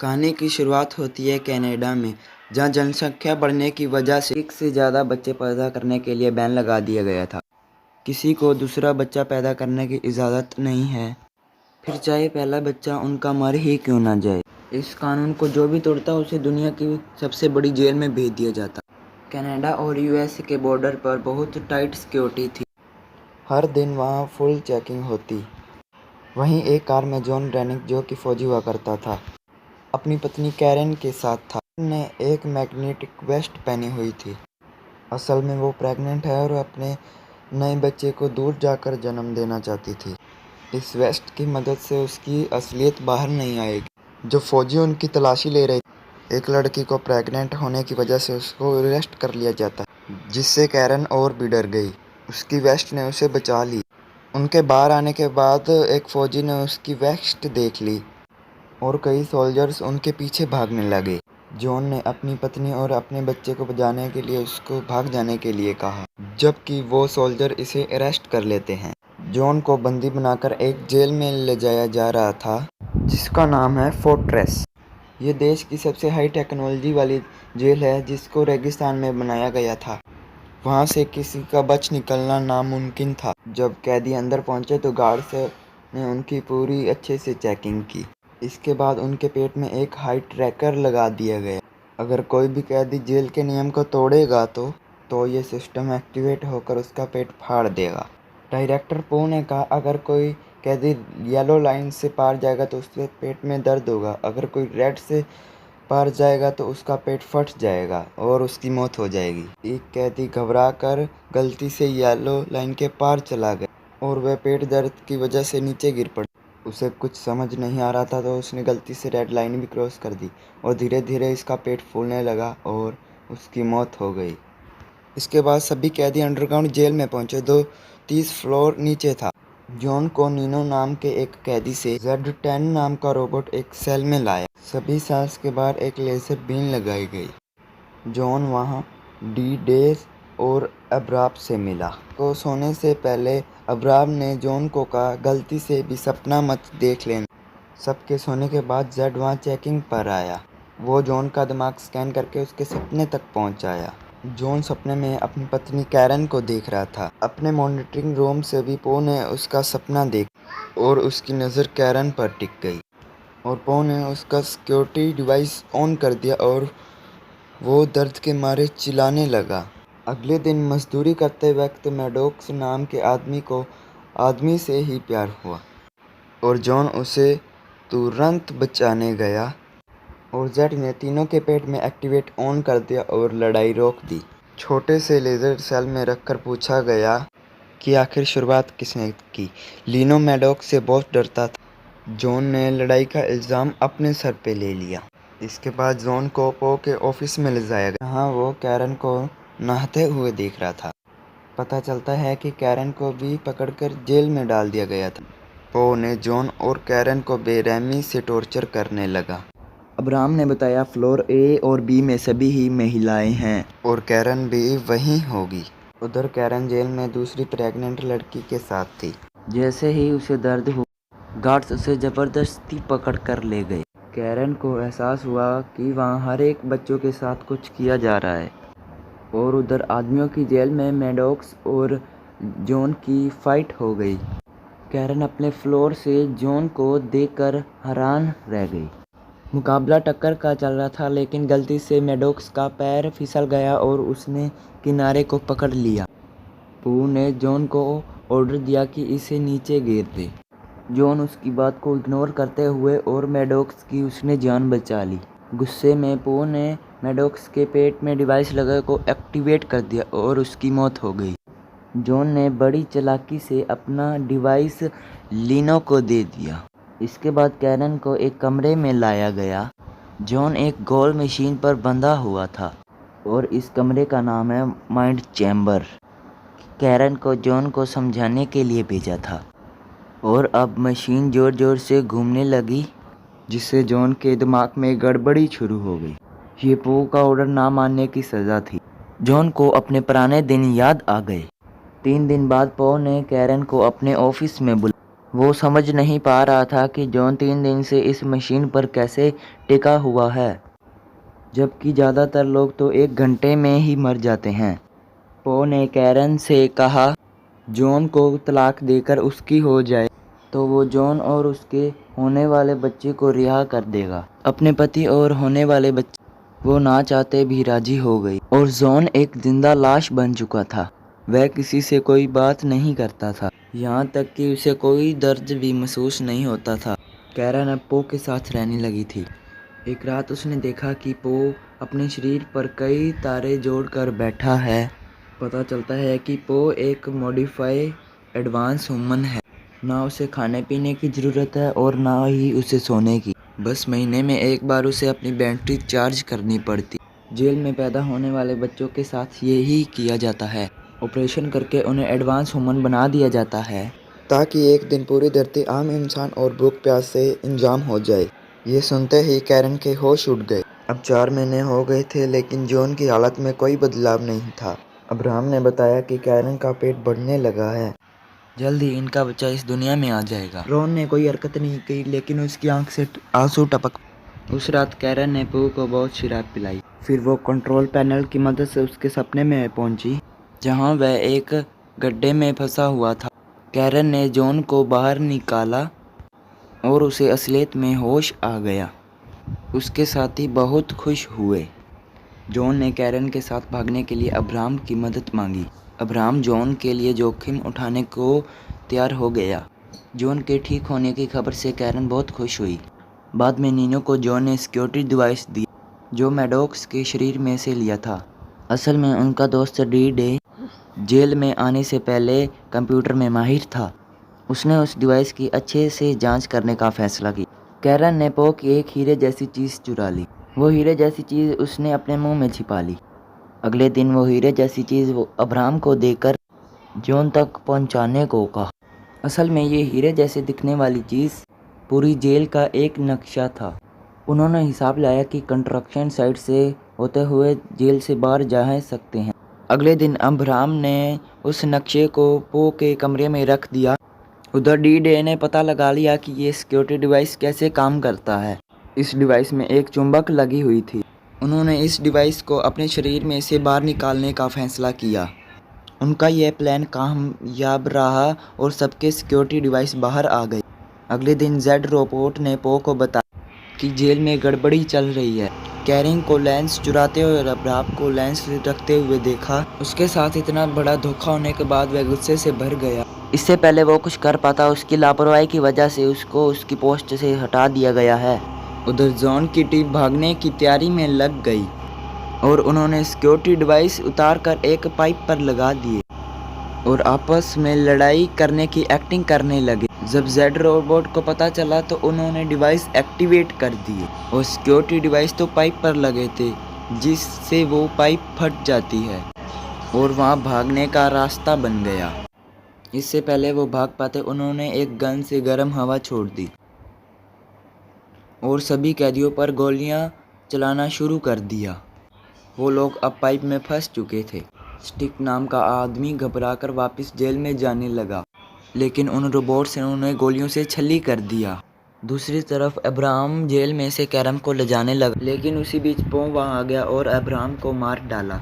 कहानी की शुरुआत होती है कनाडा में, जहाँ जनसंख्या बढ़ने की वजह से एक से ज़्यादा बच्चे पैदा करने के लिए बैन लगा दिया गया था। किसी को दूसरा बच्चा पैदा करने की इजाज़त नहीं है, फिर चाहे पहला बच्चा उनका मर ही क्यों ना जाए। इस कानून को जो भी तोड़ता उसे दुनिया की सबसे बड़ी जेल में भेज दिया जाता। कनाडा और यूएस के बॉर्डर पर बहुत टाइट सिक्योरिटी थी। हर दिन वहाँ फुल चेकिंग होती। वहीं एक कार में जॉन रेनिक, जो कि फौजी हुआ करता था, अपनी पत्नी कैरेन के साथ था। ने एक मैग्नेटिक वेस्ट पहनी हुई थी। असल में वो प्रेग्नेंट है और अपने नए बच्चे को दूर जाकर जन्म देना चाहती थी। इस वेस्ट की मदद से उसकी असलियत बाहर नहीं आएगी। जो फौजी उनकी तलाशी ले रहे थे, एक लड़की को प्रेग्नेंट होने की वजह से उसको अरेस्ट कर लिया जाता, जिससे कैरेन और भी डर गई। उसकी वेस्ट ने उसे बचा ली। उनके बाहर आने के बाद एक फौजी ने उसकी वेस्ट देख ली और कई सोल्जर्स उनके पीछे भागने लगे। जॉन ने अपनी पत्नी और अपने बच्चे को बचाने के लिए उसको भाग जाने के लिए कहा, जबकि वो सोल्जर इसे अरेस्ट कर लेते हैं। जॉन को बंदी बनाकर एक जेल में ले जाया जा रहा था, जिसका नाम है फोर्ट्रेस। ये देश की सबसे हाई टेक्नोलॉजी वाली जेल है, जिसको रेगिस्तान में बनाया गया था। वहाँ से किसी का बच निकलना नामुमकिन था। जब कैदी अंदर पहुँचे तो गार्ड्स ने उनकी पूरी अच्छे से चेकिंग की। इसके बाद उनके पेट में एक हार्ट ट्रैकर लगा दिया गया। अगर कोई भी कैदी जेल के नियम को तोड़ेगा तो ये सिस्टम एक्टिवेट होकर उसका पेट फाड़ देगा। डायरेक्टर पो ने कहा, अगर कोई कैदी येलो लाइन से पार जाएगा तो उसके पेट में दर्द होगा। अगर कोई रेड से पार जाएगा तो उसका पेट फट जाएगा और उसकी मौत हो जाएगी। एक कैदी घबराकर गलती से येलो लाइन के पार चला गया और वह पेट दर्द की वजह से नीचे गिर पड़ा। उसे कुछ समझ नहीं आ रहा था तो उसने गलती से रेड लाइन भी क्रॉस कर दी और धीरे धीरे इसका पेट फूलने लगा और उसकी मौत हो गई। इसके बाद सभी कैदी अंडरग्राउंड जेल में पहुंचे, जो 30 फ्लोर नीचे था। जॉन को नीनो नाम के एक कैदी से Z10 नाम का रोबोट एक सेल में लाया। सभी सांस के बाद एक लेजर बीन लगाई गई। जॉन वहाँ डी-डेज और अब्राम से मिला। को सोने से पहले अब्राम ने जॉन को कहा, गलती से भी सपना मत देख लेना। सबके सोने के बाद जेड वहाँ चेकिंग पर आया। वो जॉन का दिमाग स्कैन करके उसके सपने तक पहुँचाया। जॉन सपने में अपनी पत्नी कैरेन को देख रहा था। अपने मॉनिटरिंग रूम से भी पो ने उसका सपना देखा और उसकी नज़र कैरेन पर टिक गई और पो ने उसका सिक्योरिटी डिवाइस ऑन कर दिया और वो दर्द के मारे चिल्लाने लगा। अगले दिन मजदूरी करते वक्त मैडॉक्स नाम के आदमी को आदमी से ही प्यार हुआ और जॉन उसे तुरंत बचाने गया और जेड ने तीनों के पेट में एक्टिवेट ऑन कर दिया और लड़ाई रोक दी। छोटे से लेज़र सेल में रखकर पूछा गया कि आखिर शुरुआत किसने की। लीनो मैडॉक्स से बहुत डरता था। जॉन ने लड़ाई का इल्ज़ाम अपने सर पे ले लिया। इसके बाद जॉन को पो के ऑफिस में ले जाया गया, जहाँ वो कैरेन को नहाते हुए देख रहा था। पता चलता है कि कैरेन को भी पकड़कर जेल में डाल दिया गया था। पो ने जॉन और कैरेन को बेरहमी से टॉर्चर करने लगा। अब्राम ने बताया, फ्लोर ए और बी में सभी ही महिलाएं हैं और कैरेन भी वहीं होगी। उधर कैरेन जेल में दूसरी प्रेग्नेंट लड़की के साथ थी। जैसे ही उसे दर्द हुआ, गार्ड्स उसे जबरदस्ती पकड़ कर ले गए। कैरेन को एहसास हुआ कि वहाँ हर एक बच्चों के साथ कुछ किया जा रहा है और उधर आदमियों की जेल में मैडॉक्स और जॉन की फाइट हो गई। कैरेन अपने फ्लोर से जॉन को देखकर हैरान रह गई। मुकाबला टक्कर का चल रहा था, लेकिन गलती से मैडॉक्स का पैर फिसल गया और उसने किनारे को पकड़ लिया। पू ने जॉन को ऑर्डर दिया कि इसे नीचे गिर दे। जॉन उसकी बात को इग्नोर करते हुए और मैडॉक्स की उसने जान बचा ली। गुस्से में पू ने मैडॉक्स के पेट में डिवाइस लगा को एक्टिवेट कर दिया और उसकी मौत हो गई। जॉन ने बड़ी चालाकी से अपना डिवाइस लीनो को दे दिया। इसके बाद कैरेन को एक कमरे में लाया गया। जॉन एक गोल मशीन पर बंधा हुआ था और इस कमरे का नाम है माइंड चैम्बर। कैरेन को जॉन को समझाने के लिए भेजा था और अब मशीन ज़ोर ज़ोर से घूमने लगी, जिससे जॉन के दिमाग में गड़बड़ी शुरू हो गई। ये पो का ऑर्डर ना मानने की सज़ा थी। जॉन को अपने पुराने दिन याद आ गए। 3 दिन बाद पो ने कैरेन को अपने ऑफिस में बुलाया। वो समझ नहीं पा रहा था कि जॉन 3 दिन से इस मशीन पर कैसे टिका हुआ है, जबकि ज़्यादातर लोग तो 1 घंटे में ही मर जाते हैं। पो ने कैरन से कहा, जॉन को तलाक देकर उसकी हो जाए तो वो जॉन और उसके होने वाले बच्चे को रिहा कर देगा। अपने पति और होने वाले बच्चे वो ना चाहते भी राजी हो गई और जॉन एक जिंदा लाश बन चुका था। वह किसी से कोई बात नहीं करता था, यहाँ तक कि उसे कोई दर्द भी महसूस नहीं होता था। कैरन अब पो के साथ रहने लगी थी। एक रात उसने देखा कि पो अपने शरीर पर कई तारे जोड़कर बैठा है। पता चलता है कि पो एक मॉडिफाई एडवांस ह्यूमन है। ना उसे खाने पीने की ज़रूरत है और ना ही उसे सोने की। बस महीने में एक बार उसे अपनी बैटरी चार्ज करनी पड़ती। जेल में पैदा होने वाले बच्चों के साथ यही किया जाता है। ऑपरेशन करके उन्हें एडवांस ह्यूमन बना दिया जाता है ताकि एक दिन पूरी धरती आम इंसान और भूख प्यास से इंजाम हो जाए। ये सुनते ही कैरन के होश उड़ गए। अब 4 महीने हो गए थे लेकिन जॉन की हालत में कोई बदलाव नहीं था। अब्राहम ने बताया कि कैरन का पेट बढ़ने लगा है, जल्द ही इनका बच्चा इस दुनिया में आ जाएगा। रॉन ने कोई हरकत नहीं की लेकिन उसकी आंख से आंसू टपक। उस रात कैरन ने पो को बहुत शराब पिलाई। फिर वो कंट्रोल पैनल की मदद से उसके सपने में पहुंची, जहां वह एक गड्ढे में फंसा हुआ था। कैरन ने जॉन को बाहर निकाला और उसे असलियत में होश आ गया। उसके साथी बहुत खुश हुए। जॉन ने कैरन के साथ भागने के लिए अब्राहम की मदद मांगी। अब्राहम जॉन के लिए जोखिम उठाने को तैयार हो गया। जॉन के ठीक होने की खबर से कैरन बहुत खुश हुई। बाद में नीनो को जॉन ने सिक्योरिटी डिवाइस दी जो मैडॉक्स के शरीर में से लिया था। असल में उनका दोस्त डी-डे जेल में आने से पहले कंप्यूटर में माहिर था। उसने उस डिवाइस की अच्छे से जांच करने का फैसला किया। कैरन ने पो की एक हीरे जैसी चीज़ चुरा ली। वो हीरे जैसी चीज़ उसने अपने मुंह में छिपा ली। अगले दिन वो हीरे जैसी चीज़ वो अब्राहम को देकर जॉन तक पहुंचाने को कहा। असल में ये हीरे जैसे दिखने वाली चीज़ पूरी जेल का एक नक्शा था। उन्होंने हिसाब लगाया कि कंस्ट्रक्शन साइट से होते हुए जेल से बाहर जा सकते हैं। अगले दिन अब्राहम ने उस नक्शे को पो के कमरे में रख दिया। उधर डी-डे ने पता लगा लिया कि ये सिक्योरिटी डिवाइस कैसे काम करता है। इस डिवाइस में एक चुंबक लगी हुई थी। उन्होंने इस डिवाइस को अपने शरीर में से बाहर निकालने का फैसला किया। उनका यह प्लान कामयाब रहा और सबके सिक्योरिटी डिवाइस बाहर आ गए। अगले दिन जेड रोबोट ने पो को बताया कि जेल में गड़बड़ी चल रही है। कैरन को लेंस चुराते हुए और अब्राहम को लेंस रखते हुए देखा। उसके साथ इतना बड़ा धोखा होने के बाद वह गुस्से से भर गया। इससे पहले वो कुछ कर पाता, उसकी लापरवाही की वजह से उसको उसकी पोस्ट से हटा दिया गया है। उधर जॉन की टीम भागने की तैयारी में लग गई और उन्होंने सिक्योरिटी डिवाइस उतारकर एक पाइप पर लगा दिए और आपस में लड़ाई करने की एक्टिंग करने लगे। जब जेड रोबोट को पता चला तो उन्होंने डिवाइस एक्टिवेट कर दिए और सिक्योरिटी डिवाइस तो पाइप पर लगे थे, जिससे वो पाइप फट जाती है और वहाँ भागने का रास्ता बन गया। इससे पहले वो भाग पाते उन्होंने एक गन से गर्म हवा छोड़ दी और सभी कैदियों पर गोलियां चलाना शुरू कर दिया। वो लोग अब पाइप में फंस चुके थे। स्टिक नाम का आदमी घबराकर वापस जेल में जाने लगा, लेकिन उन रोबोट्स ने उन्हें गोलियों से छली कर दिया। दूसरी तरफ अब्राहम जेल में से कैरन को ले जाने लगा, लेकिन उसी बीच पो वहाँ आ गया और अब्राहम को मार डाला।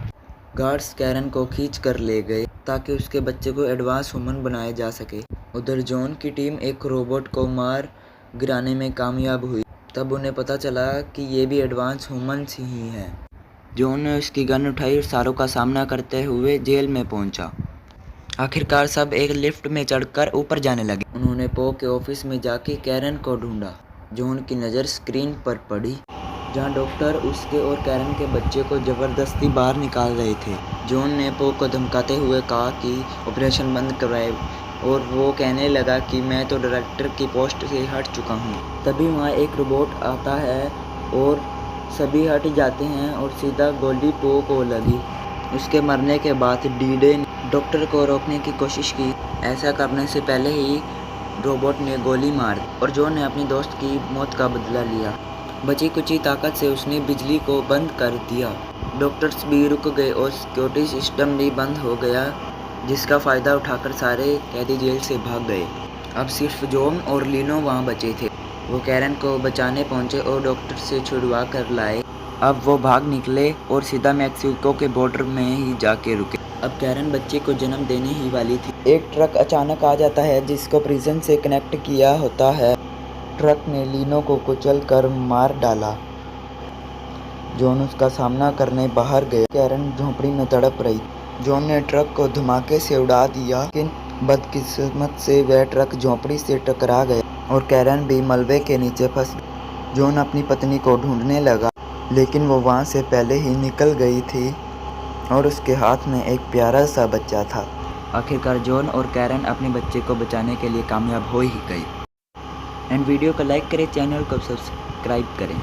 गार्ड्स कैरन को खींच कर ले गए ताकि उसके बच्चे को एडवांस ह्यूमन बनाया जा सके। उधर जॉन की टीम एक रोबोट को मार गिराने में कामयाब हुई। तब उन्हें पता चला कि ये भी एडवांस ह्यूमन्स ही हैं। जॉन ने उसकी गन उठाई और सारों का सामना करते हुए जेल में पहुंचा। आखिरकार सब एक लिफ्ट में चढ़कर ऊपर जाने लगे। उन्होंने पो के ऑफिस में जाके कैरन को ढूंढा। जॉन की नज़र स्क्रीन पर पड़ी, जहां डॉक्टर उसके और कैरन के बच्चे को ज़बरदस्ती बाहर निकाल रहे थे। जॉन ने पो को धमकाते हुए कहा कि ऑपरेशन बंद कराए और वो कहने लगा कि मैं तो डायरेक्टर की पोस्ट से हट चुका हूँ। तभी वहाँ एक रोबोट आता है और सभी हट जाते हैं और सीधा गोली पो को लगी। उसके मरने के बाद डी-डे ने डॉक्टर को रोकने की कोशिश की। ऐसा करने से पहले ही रोबोट ने गोली मार दी और जॉन ने अपनी दोस्त की मौत का बदला लिया। बची कुची ताकत से उसने बिजली को बंद कर दिया। डॉक्टर्स भी रुक गए और सिक्योरिटी सिस्टम भी बंद हो गया, जिसका फ़ायदा उठाकर सारे कैदी जेल से भाग गए। अब सिर्फ जॉन और लिनो वहाँ बचे थे। वो कैरन को बचाने पहुंचे और डॉक्टर से छुड़वा कर लाए। अब वो भाग निकले और सीधा मैक्सिको के बॉर्डर में ही जाके रुके। अब कैरन बच्चे को जन्म देने ही वाली थी। एक ट्रक अचानक आ जाता है जिसको प्रिजन से कनेक्ट किया होता है। ट्रक ने लिनो को कुचल कर मार डाला। जॉन उसका सामना करने बाहर गया। कैरन झोपड़ी में तड़प रही। जॉन ने ट्रक को धमाके से उड़ा दिया, लेकिन बदकिस्मत से वह ट्रक झोपड़ी से टकरा गया और कैरन भी मलबे के नीचे फंस गई। जॉन अपनी पत्नी को ढूंढने लगा, लेकिन वो वहाँ से पहले ही निकल गई थी और उसके हाथ में एक प्यारा सा बच्चा था। आखिरकार जॉन और कैरन अपने बच्चे को बचाने के लिए कामयाब हो ही गए। एंड वीडियो को लाइक करें, चैनल को सब्सक्राइब करें।